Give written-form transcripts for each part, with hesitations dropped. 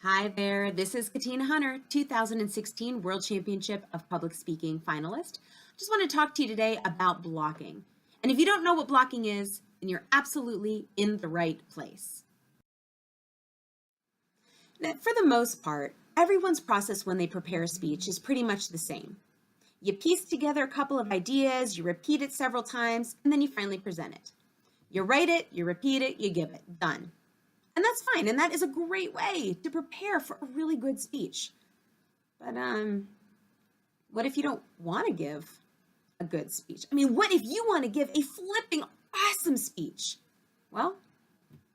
Hi there, this is Katina Hunter, 2016 World Championship of Public Speaking finalist. Just want to talk to you today about blocking. And if you don't know what blocking is, then you're absolutely in the right place. Now, for the most part, everyone's process when they prepare a speech is pretty much the same. You piece together a couple of ideas, you repeat it several times, and then you finally present it. You write it, you repeat it, you give it, done. And that's fine, and that is a great way to prepare for a really good speech. But what if you don't want to give a good speech? I mean, what if you want to give a flipping awesome speech? Well,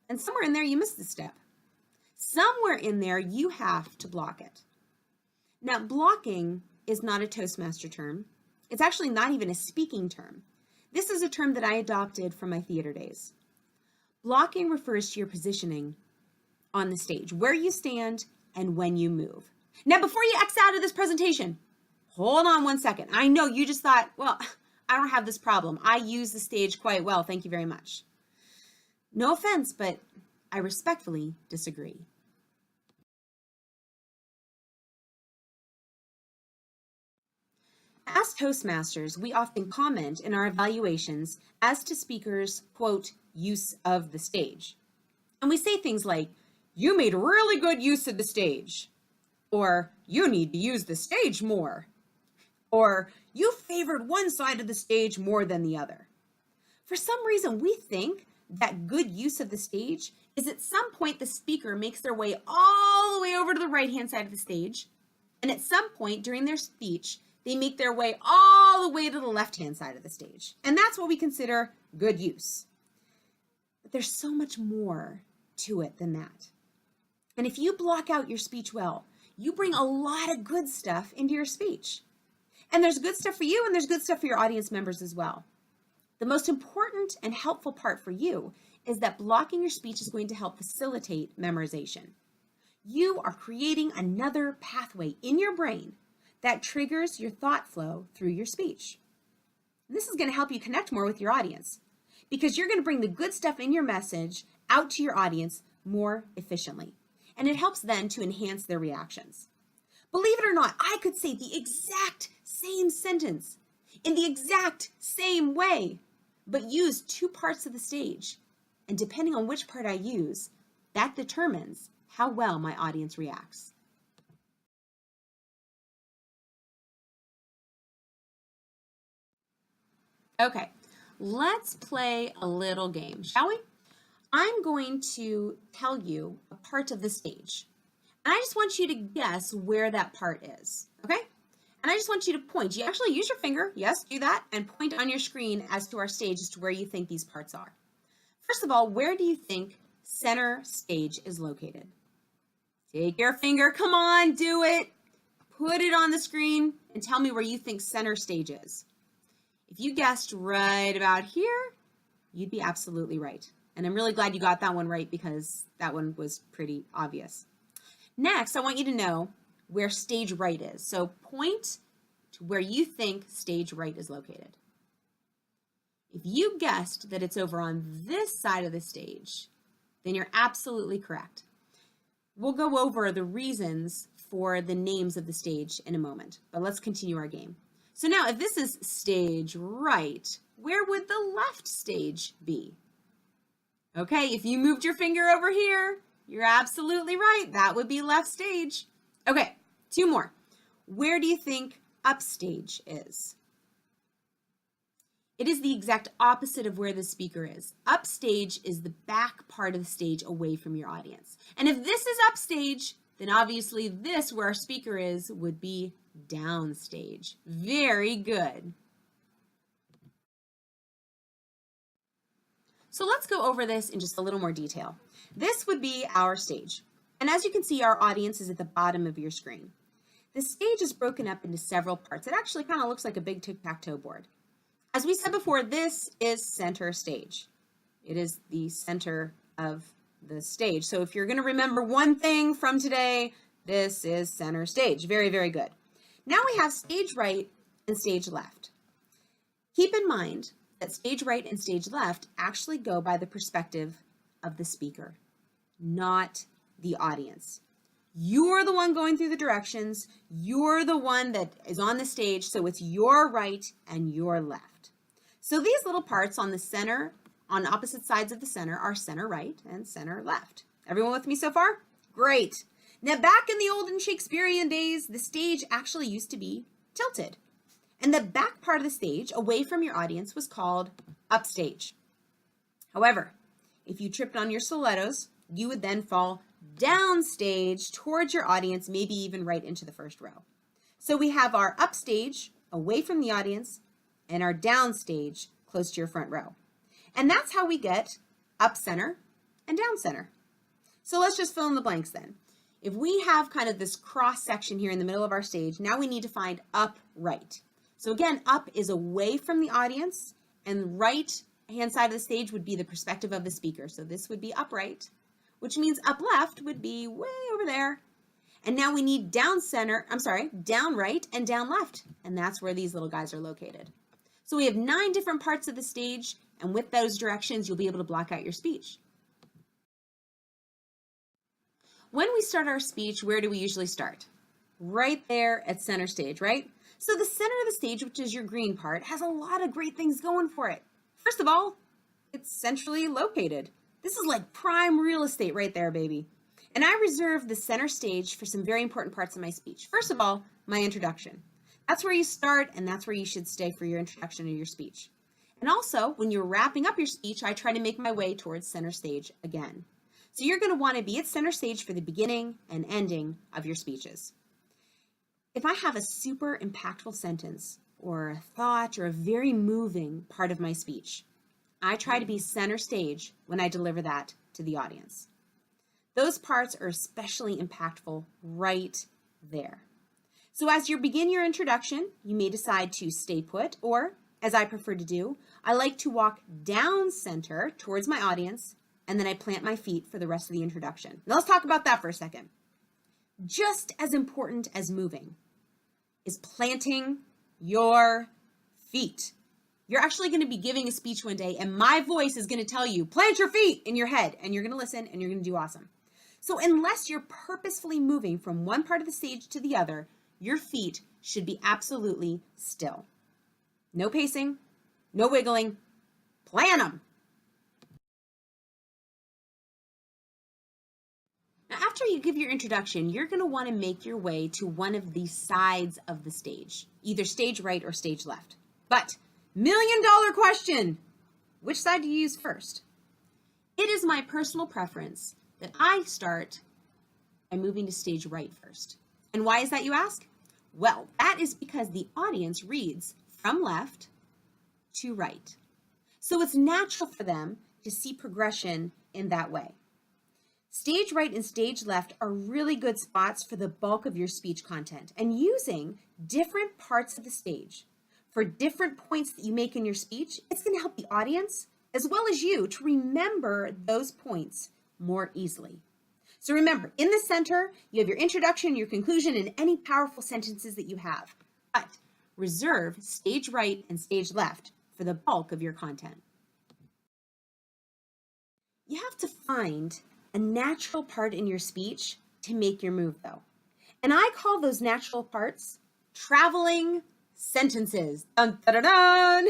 and somewhere in there you missed the step. Somewhere in there you have to block it. Now, blocking is not a Toastmaster term. It's actually not even a speaking term. This is a term that I adopted from my theater days. Blocking refers to your positioning on the stage, where you stand and when you move. Now, before you X out of this presentation, hold on one second. I know you just thought, well, I don't have this problem. I use the stage quite well. Thank you very much. No offense, but I respectfully disagree. As Toastmasters, we often comment in our evaluations as to speakers' quote, use of the stage. And we say things like, you made really good use of the stage, or you need to use the stage more, or you favored one side of the stage more than the other. For some reason, we think that good use of the stage is at some point the speaker makes their way all the way over to the right-hand side of the stage, and at some point during their speech, they make their way all the way to the left-hand side of the stage. And that's what we consider good use. But there's so much more to it than that. And if you block out your speech well, you bring a lot of good stuff into your speech. And there's good stuff for you and there's good stuff for your audience members as well. The most important and helpful part for you is that blocking your speech is going to help facilitate memorization. You are creating another pathway in your brain that triggers your thought flow through your speech. And this is going to help you connect more with your audience because you're going to bring the good stuff in your message out to your audience more efficiently. And it helps them to enhance their reactions. Believe it or not, I could say the exact same sentence in the exact same way, but use two parts of the stage. And depending on which part I use, that determines how well my audience reacts. Okay, let's play a little game, shall we? I'm going to tell you a part of the stage. And I just want you to guess where that part is, okay? And I just want you to point. You actually use your finger, yes, do that, and point on your screen as to our stage as to where you think these parts are. First of all, where do you think center stage is located? Take your finger, come on, do it. Put it on the screen and tell me where you think center stage is. If you guessed right about here, you'd be absolutely right. And I'm really glad you got that one right because that one was pretty obvious. Next, I want you to know where stage right is. So point to where you think stage right is located. If you guessed that it's over on this side of the stage, then you're absolutely correct. We'll go over the reasons for the names of the stage in a moment, but let's continue our game. So now if this is stage right, where would the left stage be? Okay, if you moved your finger over here, you're absolutely right. That would be left stage. Okay, two more. Where do you think upstage is? It is the exact opposite of where the speaker is. Upstage is the back part of the stage away from your audience. And if this is upstage, then obviously this, where our speaker is, would be downstage. Very good. So let's go over this in just a little more detail. This would be our stage. And as you can see, our audience is at the bottom of your screen. The stage is broken up into several parts. It actually kind of looks like a big tic-tac-toe board. As we said before, this is center stage. It is the center of the stage. So if you're going to remember one thing from today, this is center stage. Very, very good. Now we have stage right and stage left. Keep in mind that stage right and stage left actually go by the perspective of the speaker, not the audience. You're the one going through the directions. You're the one that is on the stage, so it's your right and your left. So these little parts on the center, on opposite sides of the center, are center right and center left. Everyone with me so far? Great. Now back in the olden Shakespearean days, the stage actually used to be tilted. And the back part of the stage, away from your audience, was called upstage. However, if you tripped on your stilettos, you would then fall downstage towards your audience, maybe even right into the first row. So we have our upstage away from the audience and our downstage close to your front row. And that's how we get up center and down center. So let's just fill in the blanks then. If we have kind of this cross section here in the middle of our stage, now we need to find up right. So again, up is away from the audience, and right hand side of the stage would be the perspective of the speaker. So this would be upright, which means up left would be way over there. And now we need down right and down left. And that's where these little guys are located. So we have 9 different parts of the stage, and with those directions, you'll be able to block out your speech. When we start our speech, where do we usually start? Right there at center stage, right? So the center of the stage, which is your green part, has a lot of great things going for it. First of all, it's centrally located. This is like prime real estate right there, baby. And I reserve the center stage for some very important parts of my speech. First of all, my introduction. That's where you start, and that's where you should stay for your introduction to your speech. And also, when you're wrapping up your speech, I try to make my way towards center stage again. So you're going to want to be at center stage for the beginning and ending of your speeches. If I have a super impactful sentence or a thought or a very moving part of my speech, I try to be center stage when I deliver that to the audience. Those parts are especially impactful right there. So as you begin your introduction, you may decide to stay put, or as I prefer to do, I like to walk down center towards my audience, and then I plant my feet for the rest of the introduction. Now let's talk about that for a second. Just as important as moving is planting your feet. You're actually going to be giving a speech one day, and my voice is going to tell you, plant your feet in your head, and you're going to listen, and you're going to do awesome. So unless you're purposefully moving from one part of the stage to the other, your feet should be absolutely still. No pacing, no wiggling, plant them. Now, after you give your introduction, you're going to want to make your way to one of the sides of the stage, either stage right or stage left. But $1,000,000 question, which side do you use first? It is my personal preference that I start by moving to stage right first. And why is that, you ask? Well, that is because the audience reads from left to right. So it's natural for them to see progression in that way. Stage right and stage left are really good spots for the bulk of your speech content, and using different parts of the stage for different points that you make in your speech, it's going to help the audience as well as you to remember those points more easily. So remember, in the center, you have your introduction, your conclusion, and any powerful sentences that you have. But reserve stage right and stage left for the bulk of your content. You have to find a natural part in your speech to make your move, though. And I call those natural parts traveling sentences. Dun, dun, dun, dun.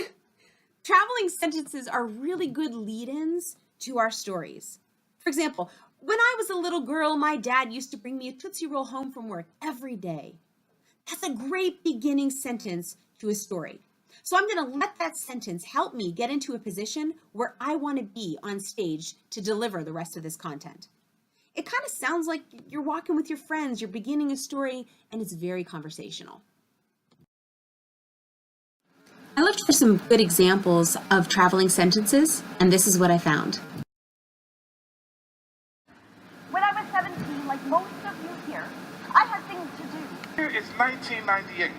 Traveling sentences are really good lead-ins to our stories. For example, when I was a little girl, my dad used to bring me a Tootsie Roll home from work every day. That's a great beginning sentence to a story. So I'm going to let that sentence help me get into a position where I want to be on stage to deliver the rest of this content. It kind of sounds like you're walking with your friends, you're beginning a story, and it's very conversational. I looked for some good examples of traveling sentences, and this is what I found. When I was 17, like most of you here, I had things to do. Here is 1998.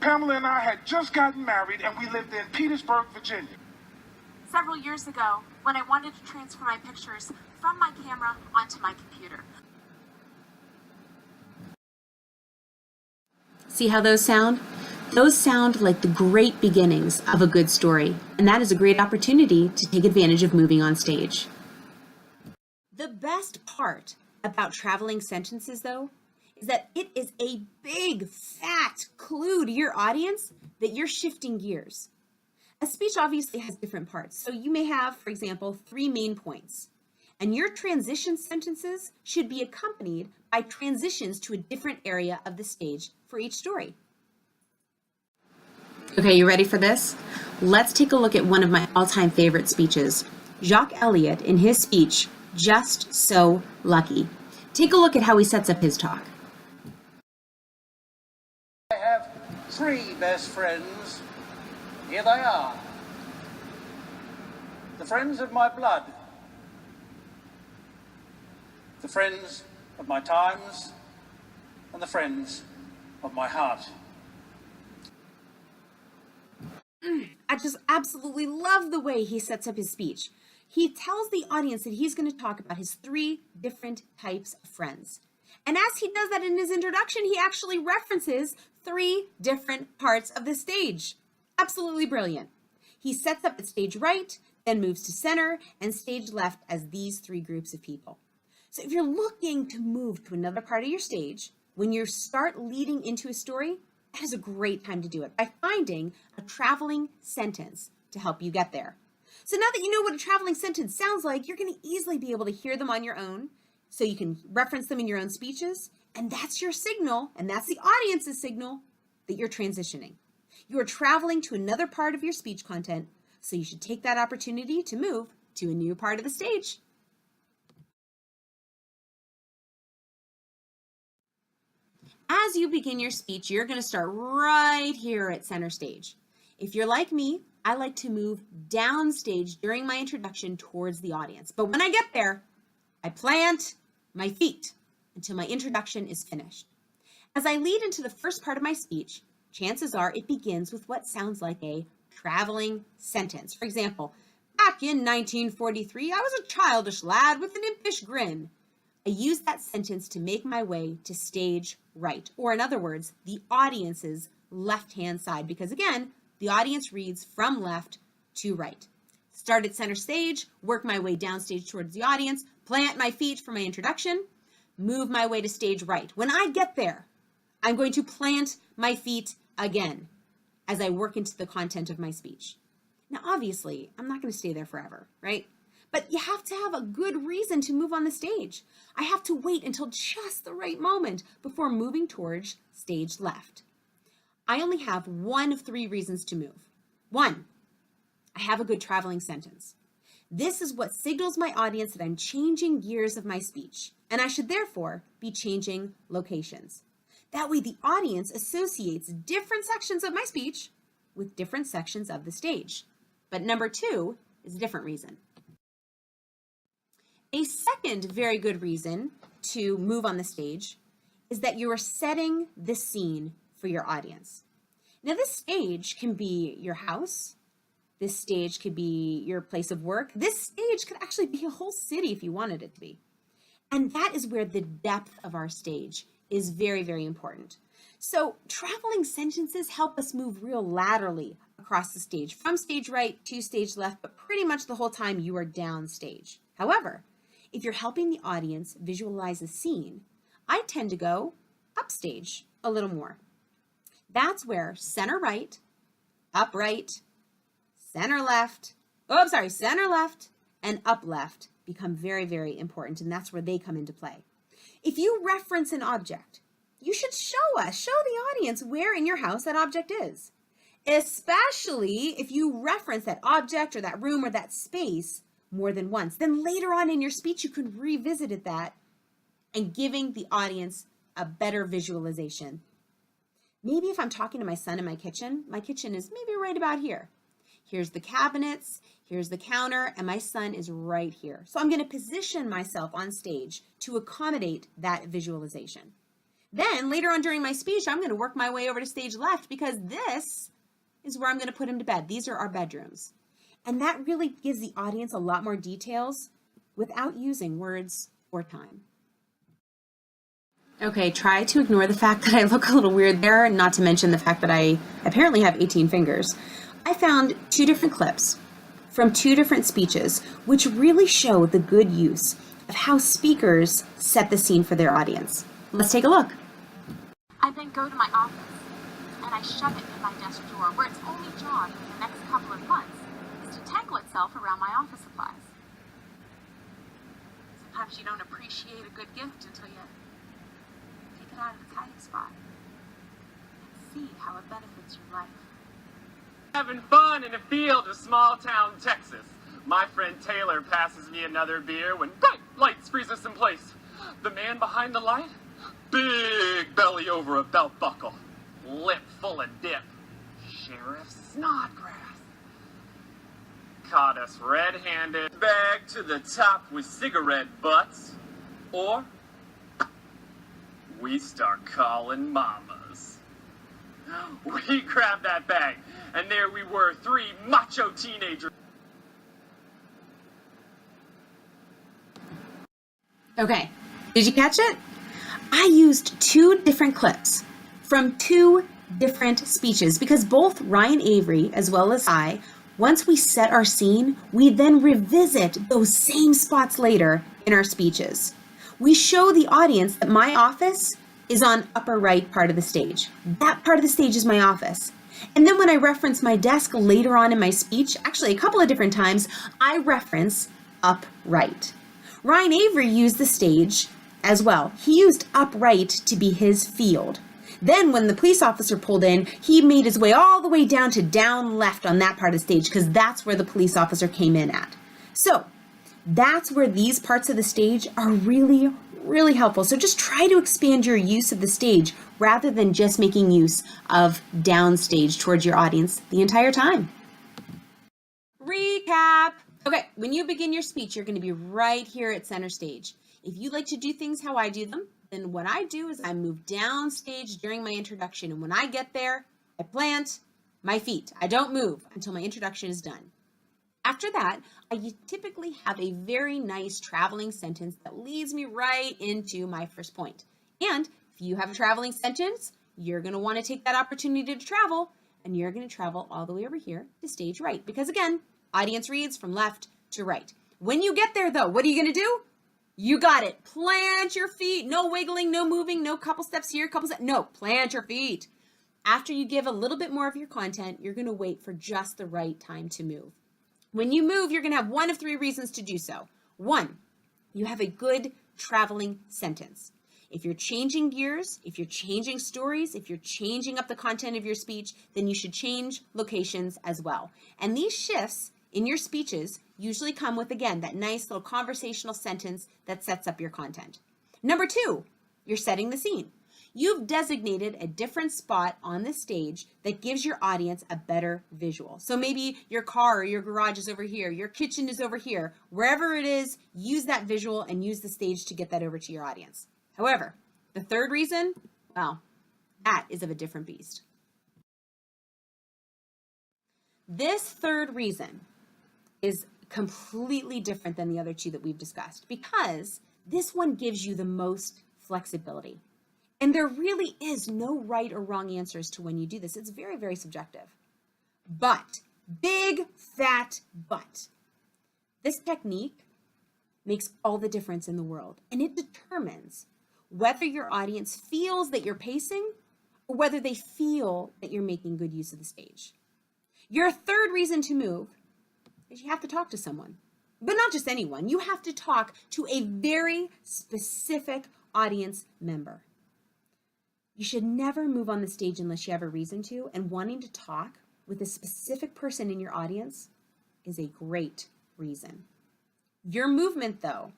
Pamela and I had just gotten married, and we lived in Petersburg, Virginia. Several years ago, when I wanted to transfer my pictures from my camera onto my computer. See how those sound? Those sound like the great beginnings of a good story, and that is a great opportunity to take advantage of moving on stage. The best part about traveling sentences, though, is that it is a big, fat clue to your audience that you're shifting gears. A speech obviously has different parts. So you may have, for example, 3 main points. And your transition sentences should be accompanied by transitions to a different area of the stage for each story. Okay, you ready for this? Let's take a look at one of my all-time favorite speeches. Jacques Elliott in his speech, Just So Lucky. Take a look at how he sets up his talk. I have 3 best friends. Here they are. The friends of my blood. The friends of my times. And the friends of my heart. I just absolutely love the way he sets up his speech. He tells the audience that he's going to talk about his 3 different types of friends. And as he does that in his introduction, he actually references 3 different parts of the stage. Absolutely brilliant. He sets up at stage right, then moves to center, and stage left as these 3 groups of people. So if you're looking to move to another part of your stage, when you start leading into a story, that is a great time to do it by finding a traveling sentence to help you get there. So now that you know what a traveling sentence sounds like, you're going to easily be able to hear them on your own, so you can reference them in your own speeches, and that's your signal, and that's the audience's signal that you're transitioning. You are traveling to another part of your speech content, so you should take that opportunity to move to a new part of the stage. As you begin your speech, you're going to start right here at center stage. If you're like me, I like to move downstage during my introduction towards the audience. But when I get there, I plant my feet until my introduction is finished. As I lead into the first part of my speech, chances are it begins with what sounds like a traveling sentence. For example, back in 1943, I was a childish lad with an impish grin. I use that sentence to make my way to stage right, or in other words, the audience's left-hand side, because again, the audience reads from left to right. Start at center stage, work my way downstage towards the audience, plant my feet for my introduction, move my way to stage right. When I get there, I'm going to plant my feet again as I work into the content of my speech. Now, obviously, I'm not going to stay there forever, right? But you have to have a good reason to move on the stage. I have to wait until just the right moment before moving towards stage left. I only have one of 3 reasons to move. 1, I have a good traveling sentence. This is what signals my audience that I'm changing gears of my speech, and I should therefore be changing locations. That way the audience associates different sections of my speech with different sections of the stage. But number 2 is a different reason. A second very good reason to move on the stage is that you are setting the scene for your audience. Now, this stage can be your house. This stage could be your place of work. This stage could actually be a whole city if you wanted it to be. And that is where the depth of our stage is very, very important. So traveling sentences help us move real laterally across the stage, from stage right to stage left, but pretty much the whole time you are down stage. However, if you're helping the audience visualize a scene, I tend to go upstage a little more. That's where center right, up right, center left, and up left become very, very important, and that's where they come into play. If you reference an object, you should show the audience where in your house that object is, especially if you reference that object or that room or that space more than once. Then later on in your speech, you can revisit that and giving the audience a better visualization. Maybe if I'm talking to my son in my kitchen is maybe right about here. Here's the cabinets, here's the counter, and my son is right here. So I'm going to position myself on stage to accommodate that visualization. Then later on during my speech, I'm going to work my way over to stage left because this is where I'm going to put him to bed. These are our bedrooms. And that really gives the audience a lot more details without using words or time. Okay, try to ignore the fact that I look a little weird there, not to mention the fact that I apparently have 18 fingers. I found 2 different clips from 2 different speeches, which really show the good use of of how speakers set the scene for their audience. Let's take a look. I then go to my office, and I shove it in my desk drawer, where its only job for the next couple of months is to tangle itself around my office supplies. Sometimes you don't appreciate a good gift until you take it out of its hiding spot and see how it benefits your life. Having fun in a field of small town Texas. My friend Taylor passes me another beer when bright lights freeze us in place. The man behind the light, big belly over a belt buckle, lip full of dip, Sheriff Snodgrass. Caught us red-handed, bag to the top with cigarette butts, or we start calling mamas. We grabbed that bag, and there we were, 3 macho teenagers. Okay, did you catch it? I used 2 different clips from 2 different speeches because both Ryan Avery as well as I, once we set our scene, we then revisit those same spots later in our speeches. We show the audience that my office is on upper right part of the stage. That part of the stage is my office. And then when I reference my desk later on in my speech, actually a couple of different times, I reference up right. Ryan Avery used the stage as well. He used upright to be his field. Then when the police officer pulled in, he made his way all the way down to down left on that part of the stage because that's where the police officer came in at. So that's where these parts of the stage are really, really helpful. So just try to expand your use of the stage rather than just making use of downstage towards your audience the entire time. Recap. Okay, when you begin your speech, you're going to be right here at center stage. If you like to do things how I do them, then what I do is I move downstage during my introduction. And when I get there, I plant my feet. I don't move until my introduction is done. After that, I typically have a very nice traveling sentence that leads me right into my first point. And if you have a traveling sentence, you're going to want to take that opportunity to travel, and you're going to travel all the way over here to stage right. Because again, audience reads from left to right. When you get there though, what are you going to do? You got it. Plant your feet. No wiggling, no moving, no couple steps here, couple steps. No, plant your feet. After you give a little bit more of your content, you're going to wait for just the right time to move. When you move, you're going to have one of 3 reasons to do so. 1, you have a good traveling sentence. If you're changing gears, if you're changing stories, if you're changing up the content of your speech, then you should change locations as well. And these shifts in your speeches usually come with, again, that nice little conversational sentence that sets up your content. Number 2, you're setting the scene. You've designated a different spot on the stage that gives your audience a better visual. So maybe your car or your garage is over here, your kitchen is over here. Wherever it is, use that visual and use the stage to get that over to your audience. However, the 3rd reason, well, that is of a different beast. This 3rd reason is completely different than the other 2 that we've discussed because this one gives you the most flexibility. And there really is no right or wrong answers to when you do this. It's very, very subjective. But, big fat but, this technique makes all the difference in the world. And it determines whether your audience feels that you're pacing or whether they feel that you're making good use of the stage. Your 3rd reason to move is you have to talk to someone. But not just anyone. You have to talk to a very specific audience member. You should never move on the stage unless you have a reason to, and wanting to talk with a specific person in your audience is a great reason. Your movement, though,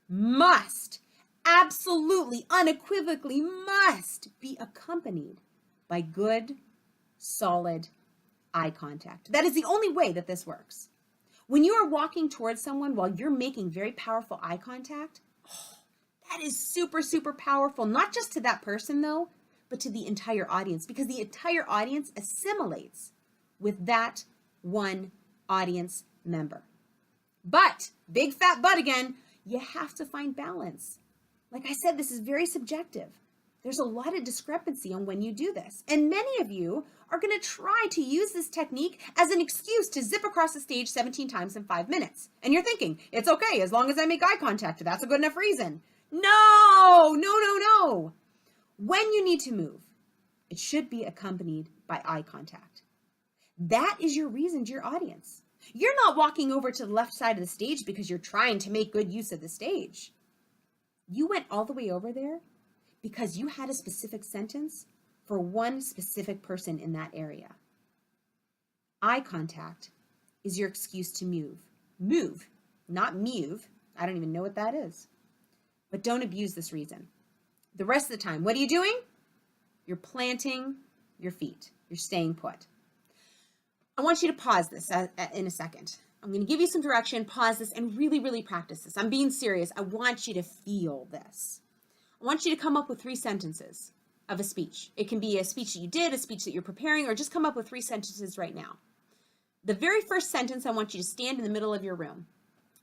must, absolutely, unequivocally must be accompanied by good, solid eye contact. That is the only way that this works. When you are walking towards someone while you're making very powerful eye contact, that is super, super powerful, not just to that person though, but to the entire audience, because the entire audience assimilates with that one audience member. But, big fat but again, you have to find balance. Like I said, this is very subjective. There's a lot of discrepancy on when you do this. And many of you are going to try to use this technique as an excuse to zip across the stage 17 times in 5 minutes. And you're thinking, it's okay as long as I make eye contact. That's a good enough reason. No. When you need to move, it should be accompanied by eye contact. That is your reason to your audience. You're not walking over to the left side of the stage because you're trying to make good use of the stage. You went all the way over there because you had a specific sentence for one specific person in that area. Eye contact is your excuse to move. Move, not move. I don't even know what that is. But don't abuse this reason. The rest of the time, what are you doing? You're planting your feet. You're staying put. I want you to pause this in a second. I'm going to give you some direction, pause this, and really, really practice this. I'm being serious. I want you to feel this. I want you to come up with 3 sentences of a speech. It can be a speech that you did, a speech that you're preparing, or just come up with 3 sentences right now. The very first sentence, I want you to stand in the middle of your room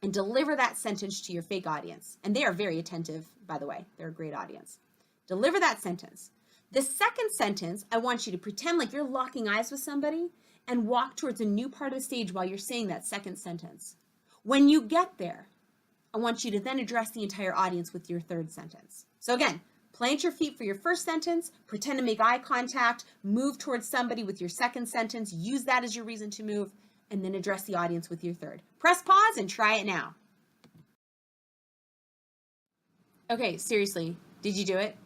and deliver that sentence to your fake audience. And they are very attentive, by the way. They're a great audience. Deliver that sentence. The second sentence, I want you to pretend like you're locking eyes with somebody and walk towards a new part of the stage while you're saying that second sentence. When you get there, I want you to then address the entire audience with your third sentence. So again, plant your feet for your first sentence, pretend to make eye contact, move towards somebody with your second sentence, use that as your reason to move, and then address the audience with your third. Press pause and try it now. Okay, seriously, did you do it?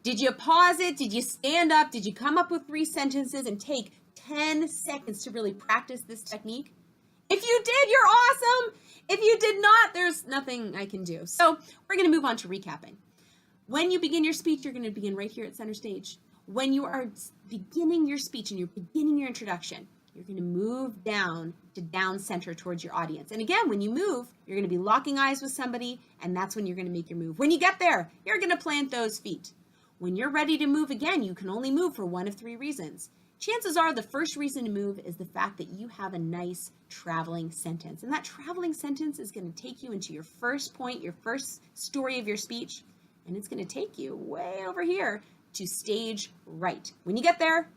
Did you pause it? Did you stand up? Did you come up with 3 sentences and take 10 seconds to really practice this technique? If you did, you're awesome. If you did not, there's nothing I can do. So we're going to move on to recapping. When you begin your speech, you're going to begin right here at center stage. When you are beginning your speech and you're beginning your introduction, you're going to move down to down center towards your audience. And again, when you move, you're going to be locking eyes with somebody, and that's when you're going to make your move. When you get there, you're going to plant those feet. When you're ready to move again, you can only move for one of 3 reasons. Chances are the first reason to move is the fact that you have a nice traveling sentence. And that traveling sentence is going to take you into your first point, your first story of your speech, and it's going to take you way over here to stage right. When you get there,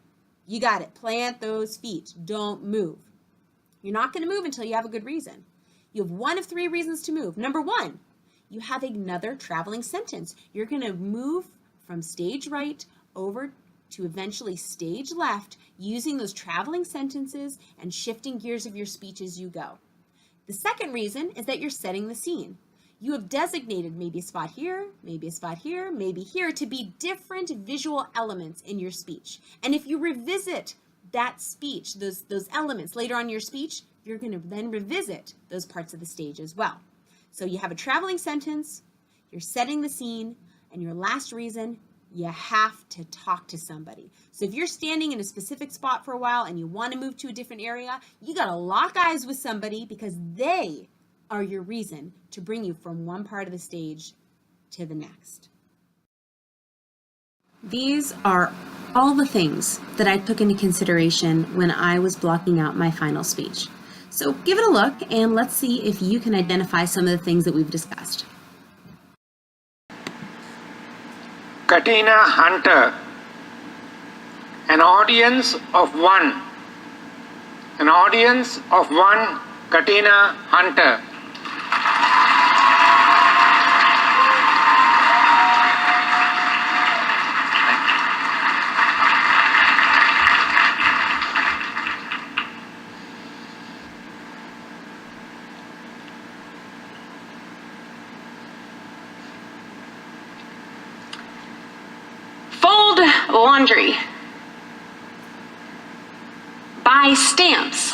you got it. Plant those feet. Don't move. You're not going to move until you have a good reason. You have one of 3 reasons to move. Number 1, you have another traveling sentence. You're going to move from stage right over to eventually stage left using those traveling sentences and shifting gears of your speech as you go. The second reason is that you're setting the scene. You have designated maybe a spot here, maybe a spot here, maybe here to be different visual elements in your speech. And if you revisit that speech, those elements later on in your speech, you're going to then revisit those parts of the stage as well. So you have a traveling sentence, you're setting the scene, and your last reason, you have to talk to somebody. So if you're standing in a specific spot for a while and you want to move to a different area, you got to lock eyes with somebody because they are your reason to bring you from one part of the stage to the next. These are all the things that I took into consideration when I was blocking out my final speech. So give it a look and let's see if you can identify some of the things that we've discussed. Katina Hunter, an audience of 1. An audience of 1, Katina Hunter. Fold laundry. Buy stamps.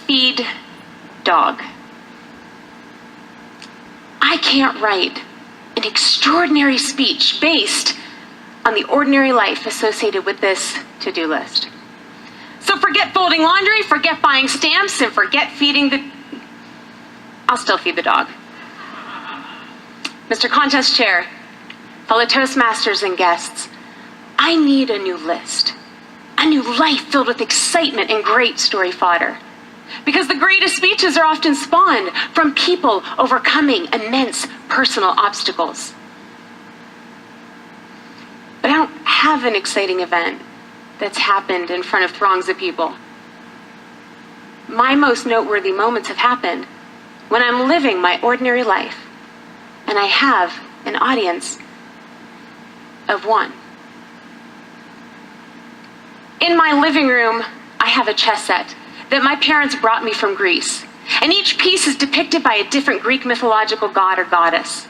Feed dog. I can't write an extraordinary speech based on the ordinary life associated with this to-do list. So forget folding laundry, forget buying stamps, and forget feeding the... I'll still feed the dog. Mr. Contest Chair, fellow Toastmasters and guests, I need a new list. A new life filled with excitement and great story fodder. Because the greatest speeches are often spawned from people overcoming immense personal obstacles. have an exciting event that's happened in front of throngs of people. My most noteworthy moments have happened when I'm living my ordinary life and I have an audience of one. In my living room, I have a chess set that my parents brought me from Greece, and each piece is depicted by a different Greek mythological god or goddess.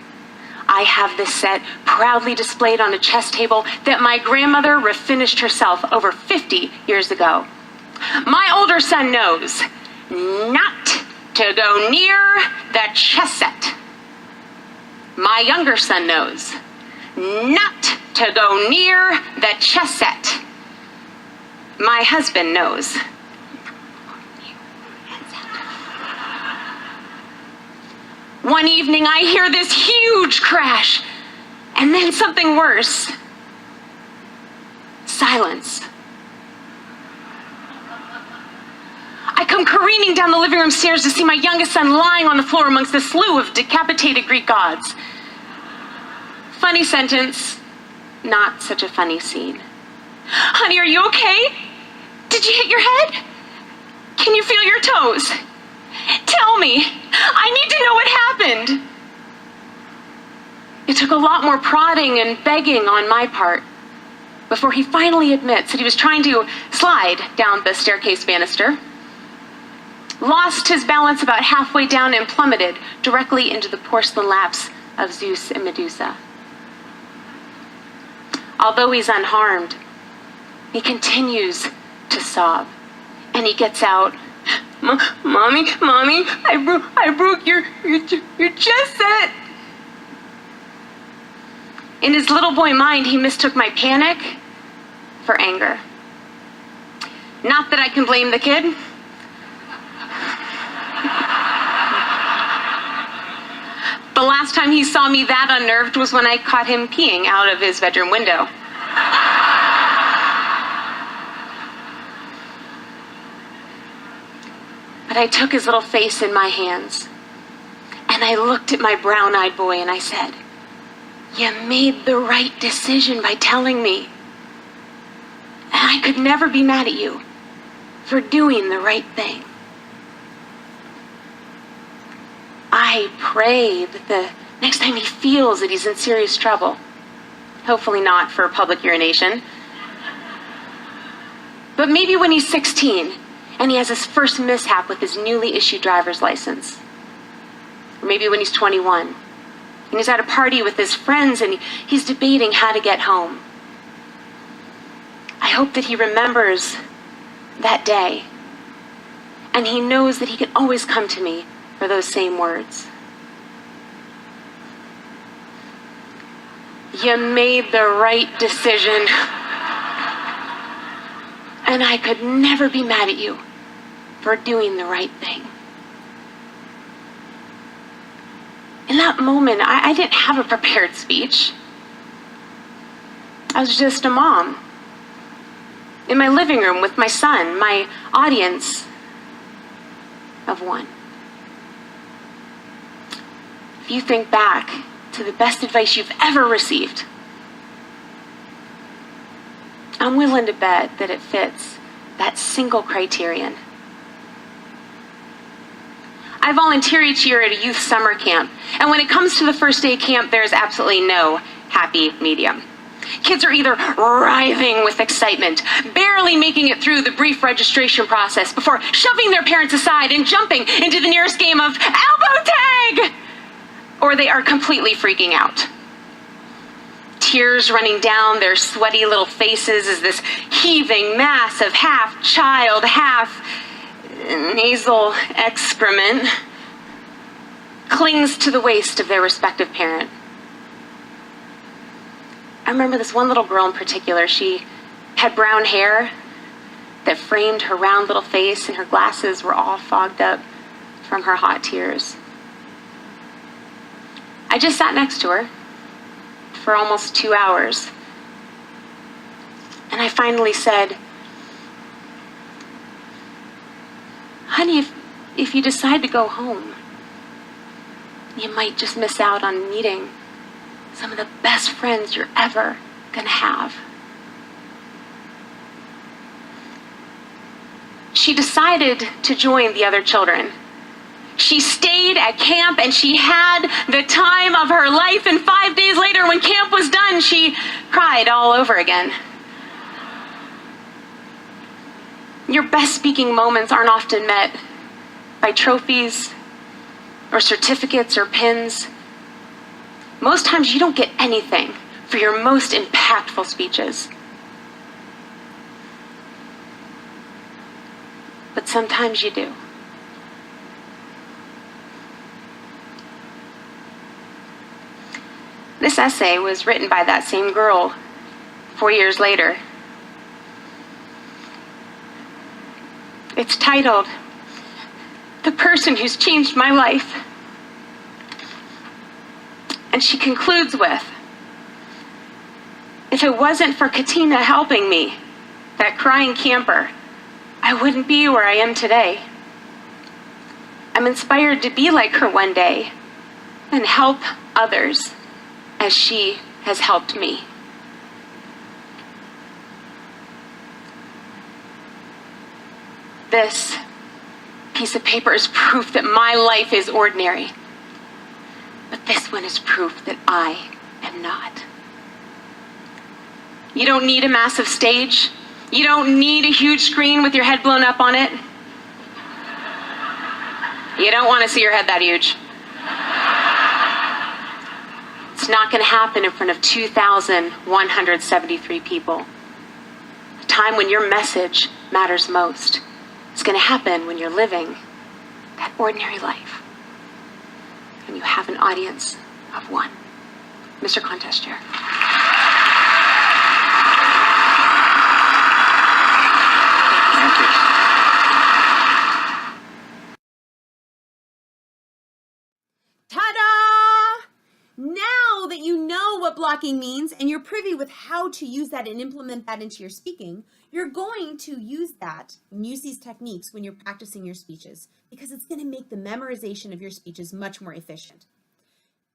I have this set proudly displayed on a chess table that my grandmother refinished herself over 50 years ago. My older son knows not to go near the chess set. My younger son knows not to go near the chess set. My husband knows. One evening, I hear this huge crash, and then something worse. Silence. I come careening down the living room stairs to see my youngest son lying on the floor amongst a slew of decapitated Greek gods. Funny sentence, not such a funny scene. Honey, are you okay? Did you hit your head? Can you feel your toes? Tell me. I need to know what happened. It took a lot more prodding and begging on my part before he finally admits that he was trying to slide down the staircase banister, lost his balance about halfway down and plummeted directly into the porcelain laps of Zeus and Medusa. Although he's unharmed, he continues to sob, and he gets out, Mommy, I broke your chess set. In his little boy mind, he mistook my panic for anger. Not that I can blame the kid. The last time he saw me that unnerved was when I caught him peeing out of his bedroom window. But I took his little face in my hands, and I looked at my brown-eyed boy and I said, "You made the right decision by telling me. And I could never be mad at you for doing the right thing." I pray that the next time he feels that he's in serious trouble, hopefully not for public urination, but maybe when he's 16 and he has his first mishap with his newly issued driver's license, or maybe when he's 21 and he's at a party with his friends and he's debating how to get home. I hope that he remembers that day and he knows that he can always come to me for those same words. You made the right decision, and I could never be mad at you for doing the right thing. In that moment, I didn't have a prepared speech. I was just a mom in my living room with my son, my audience of one. If you think back to the best advice you've ever received, I'm willing to bet that it fits that single criterion. I volunteer each year at a youth summer camp, and when it comes to the first day of camp, there's absolutely no happy medium. Kids are either writhing with excitement, barely making it through the brief registration process before shoving their parents aside and jumping into the nearest game of elbow tag, or they are completely freaking out. Tears running down their sweaty little faces as this heaving mass of half child, half nasal excrement clings to the waist of their respective parent. I remember this one little girl in particular. She had brown hair that framed her round little face, and her glasses were all fogged up from her hot tears. I just sat next to her for almost 2 hours, and I finally said, "Honey, if you decide to go home, you might just miss out on meeting some of the best friends you're ever gonna have." she decided to join the other children. She stayed at camp and she had the time of her life, and 5 days later, when camp was done, she cried all over again. Your best speaking moments aren't often met by trophies or certificates or pins. Most times you don't get anything for your most impactful speeches. But sometimes you do. This essay was written by that same girl 4 years later. It's titled, "The Person Who's Changed My Life." And she concludes with, "If it wasn't for Katina helping me, that crying camper, I wouldn't be where I am today. I'm inspired to be like her one day and help others as she has helped me." This piece of paper is proof that my life is ordinary. But this one is proof that I am not. You don't need a massive stage. You don't need a huge screen with your head blown up on it. You don't want to see your head that huge. It's not going to happen in front of 2,173 people. The time when your message matters most is going to happen when you're living that ordinary life. And you have an audience of one. Mr. Contest Chair. Thank you. Ta-da! Now that you know what blocking means and you're privy with how to use that and implement that into your speaking, you're going to use that and use these techniques when you're practicing your speeches, because it's going to make the memorization of your speeches much more efficient.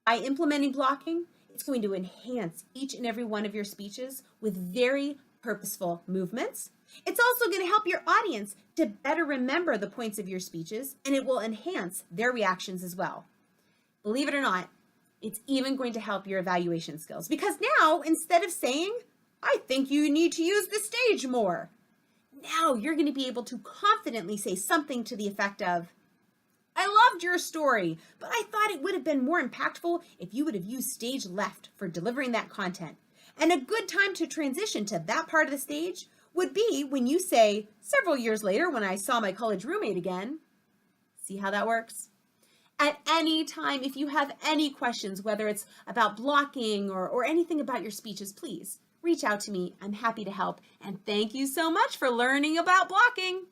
By implementing blocking, it's going to enhance each and every one of your speeches with very purposeful movements. It's also going to help your audience to better remember the points of your speeches, and it will enhance their reactions as well. Believe it or not, it's even going to help your evaluation skills, because now, instead of saying, "I think you need to use the stage more," now you're going to be able to confidently say something to the effect of, "I loved your story, but I thought it would have been more impactful if you would have used stage left for delivering that content." And a good time to transition to that part of the stage would be when you say, "Several years later, when I saw my college roommate again." See how that works? At any time, if you have any questions, whether it's about blocking or anything about your speeches, please reach out to me. I'm happy to help. And thank you so much for learning about blocking.